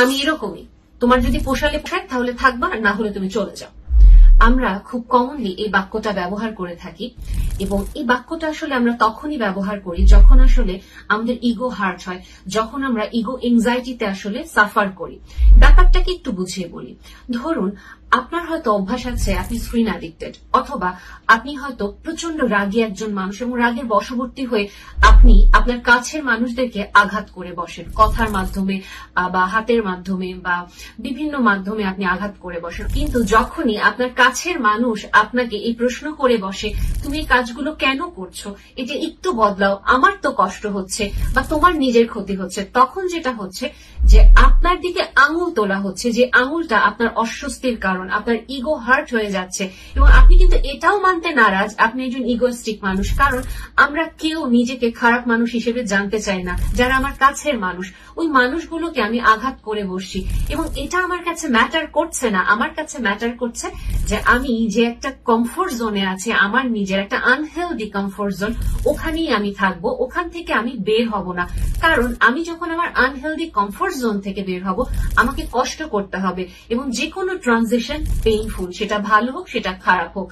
আমি এরকমই, তোমার যদি পোষালে পোষায় তাহলে থাকবা, আর না হলে তুমি চলে যাও। আমরা খুব কমনলি এই বাক্যটা ব্যবহার করে থাকি, এবং এই বাক্যটা আসলে আমরা তখনই ব্যবহার করি যখন আসলে আমাদের ইগো হার্ট হয়, যখন আমরা ইগো এংজাইটিতে আসলে সাফার করি। ব্যাপারটাকে একটু বুঝিয়ে বলি। ধরুন আপনার হয়তো অভ্যাস আছে আপনি স্ক্রিন অ্যাডিক্টেড, অথবা আপনি হয়তো প্রচন্ড রাগী একজন মানুষ এবং রাগের বশবর্তী হয়ে আপনি আপনার কাছের মানুষদেরকে আঘাত করে বসেন, কথার মাধ্যমে বা হাতের মাধ্যমে বা বিভিন্ন মাধ্যমে আপনি আঘাত করে বসেন। কিন্তু যখনই আপনার কাছের মানুষ আপনাকে এই প্রশ্ন করে বসে, তুমি এই কাজগুলো কেন করছো, এটা একটু বদলাও, আমার তো কষ্ট হচ্ছে বা তোমার নিজের ক্ষতি হচ্ছে, তখন যেটা হচ্ছে যে আপনার দিকে আঙুল তোলা হচ্ছে, যে আঙুলটা আপনার অস্বস্তির কারণ, আপনার ইগো হার্ট হয়ে যাচ্ছে। এবং আপনি কিন্তু এটাও মানতে নারাজ আপনি একজন ইগোস্টিক মানুষ, কারণ আমরা কেউ নিজেকে খারাপ মানুষ হিসেবে জানতে চাই না। যারা আমার কাছের মানুষ, ওই মানুষগুলোকে আমি আঘাত করে বসছি, এবং এটা আমার কাছে ম্যাটার করছে না। আমার কাছে ম্যাটার করছে যে আমি যে একটা কমফোর্ট জোনে আছি, আমার নিজের একটা আনহেলদি কমফোর্ট জোন, ওখানেই আমি থাকবো, ওখান থেকে আমি বের হব না। কারণ আমি যখন আমার আনহেলদি কমফোর্ট জোন থেকে বের হব, আমাকে কষ্ট করতে হবে, এবং যে কোনো ট্রানজিশন পেইনফুল, সেটা ভালো হোক সেটা খারাপ হোক।